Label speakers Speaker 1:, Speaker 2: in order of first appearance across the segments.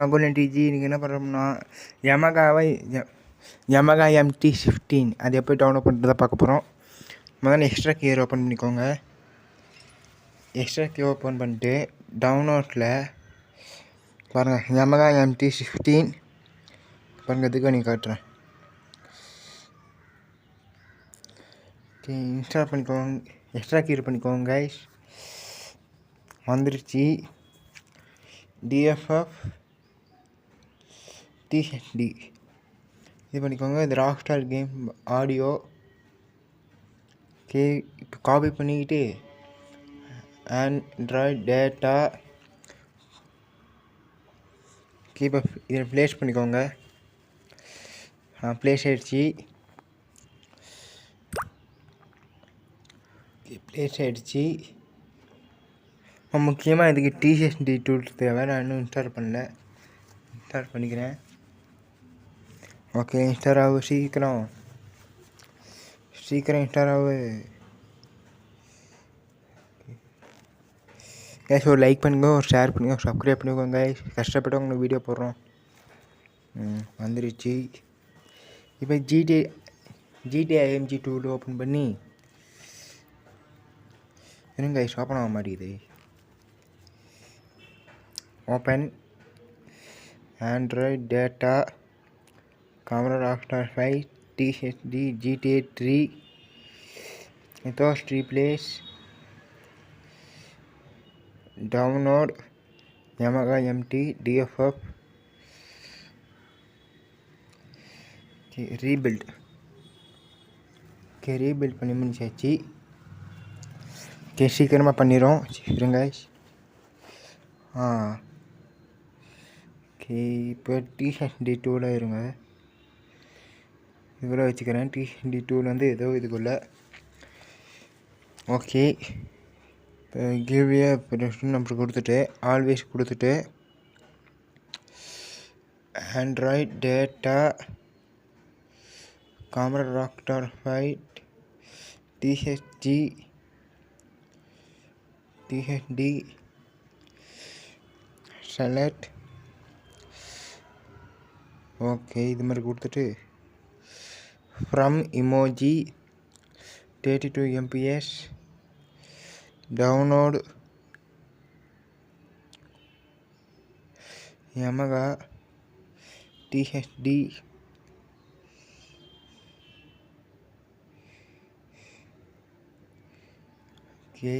Speaker 1: Golden டிஜி நீங்கள் என்ன பண்ணுறோம்னா Yamaha MT-15 அது எப்படி டவுன்லோட் பண்ணுறதை பார்க்க போகிறோம். முதல்ல எக்ஸ்ட்ரா கீயை ஓப்பன் பண்ணிக்கோங்க. எக்ஸ்ட்ரா கீ ஓப்பன் பண்ணிட்டு டவுன்லோடில் பாருங்கள் Yamaha MT-15 பாருங்கள், இதுக்கு நீங்கள் காட்டுறேன். இன்ஸ்டால் பண்ணிக்கோங்க. எக்ஸ்ட்ரா கீ பண்ணிக்கோங்க கைஸ். வந்துருச்சு. DFF THD இது பண்ணிக்கோங்க. இது ராக்ஸ்டார் கேம் ஆடியோ. ஓகே, இப்போ காப்பி பண்ணிக்கிட்டு ஆண்ட்ராய்ட் டேட்டா இப்போ இதில் ப்ளேஸ் பண்ணிக்கோங்க. ப்ளேஸ் ஆகிடுச்சு. ப்ளேஸ் ஆகிடுச்சு. முக்கியமாக இதுக்கு THD டூல்ஸ் தேவை. நான் இன்னும் இன்ஸ்டால் பண்ணல. இன்ஸ்டால் பண்ணிக்கிறேன். ஓகே, இன்ஸ்டால் ஆகும். சீக்கிரம் இன்ஸ்டால் ஆகும். கேஸ் ஒரு லைக் பண்ணுங்க, ஒரு ஷேர் பண்ணுங்க, ஒரு சப்ஸ்கிரைப் பண்ணிக்கோங்க. கஷ்டப்பட்டு உங்களுக்கு வீடியோ போடுறோம். வந்துருச்சு. இப்போ GTA IMG டூல் ஓப்பன் பண்ணி இருங்க. ஓப்பன் ஆக மாட்டேங்குது. Open Android data camera rockstar 5 THD GTA 3 ethos replace download Yamaha MT DFF rebuild. Okay, rebuild பண்ணி முடிச்சாச்சு. ஓகே, சீக்கிரமாக பண்ணிடும். இருங்க. ஓகே, இப்போ THD டூவில் இருங்க. இதுக்குள்ளே வச்சுக்கிறேன். THD டூல் வந்து ஏதோ இதுக்குள்ளே. ஓகே, இப்போ கிவ்வே நம்பர் கொடுத்துட்டு ஆல்வேஸ் கொடுத்துட்டு Android data camera rockstar 5 THD select. Okay, இது மாதிரி கொடுத்துட்டு from emoji 32 MPS download Yamaha THD. Okay,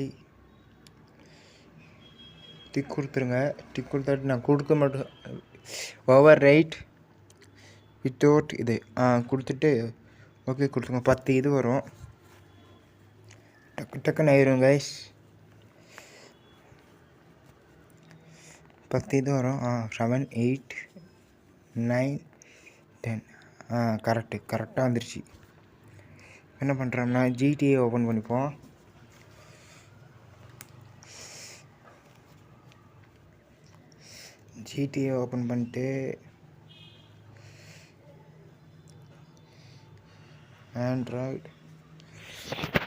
Speaker 1: tick கொடுத்துருங்க. டிக் கொடுத்தாட்டு நான் கொடுக்க மாட்டேன். ஓவர் ரைட் வித்தவுட் இது கொடுத்துட்டு ஓகே கொடுத்துங்க. 10 இது வரும். டக்குன்னு ஆயிரும் கைஸ். 10 இது வரும். 7 8 9 10 கரெக்டாக வந்துருச்சு. என்ன பண்ணுறோம்னா GTA ஓப்பன் பண்ணிப்போம். GTA ஓப்பன் பண்ணிட்டு ஆண்ட்ராய்டு.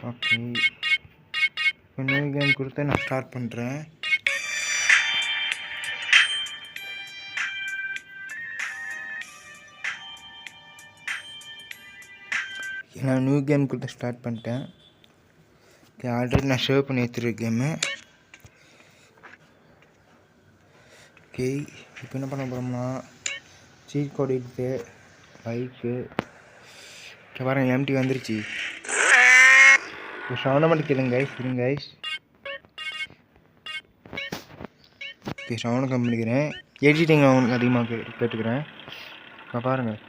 Speaker 1: ஓகே, நியூ கேம் கொடுத்து நான் ஸ்டார்ட் பண்ணுறேன். நான் நியூ கேம் கொடுத்து ஸ்டார்ட் பண்ணிட்டேன். ஓகே, ஆல்ரெடி நான் சேவ் பண்ணி வச்சுருக்க கேமு. ஓகே, இப்போ என்ன பண்ண போகிறோம்னா சீட் கோடு எடுத்து பைக்கு பாருங்கள் MT வந்துருச்சு. சவுண்டை மட்டும் கேளுங்க கைஸ். இருங்க கைஸ். ஓகே, சவுண்டை கம்மி பண்ணிக்கிறேன். எடிட்டிங் அவனுக்கு அதிகமாக கேட்டுக்கிறேன். இப்போ பாருங்கள்.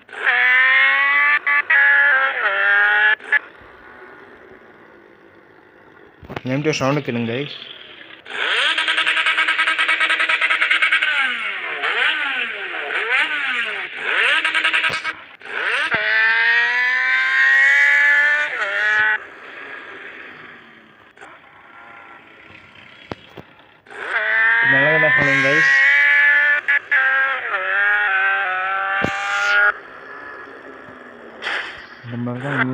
Speaker 1: MT சவுண்டை கேளுங்க கைஸ். நல்லா சொல்லுங்க கைஸ். இந்த மாதிரி தான்.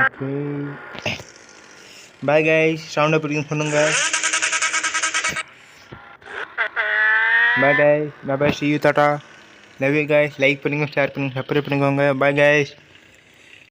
Speaker 1: Okay, bye guys. சவுண்டை பிடிக்கும் சொல்லுங்கள். Bye guys, bye C you tata. Love you guys. Like பண்ணுங்கள், ஷேர் பண்ணுங்கள், சப்ஸ்கிரைப் பண்ணிக்கோங்க. Bye guys.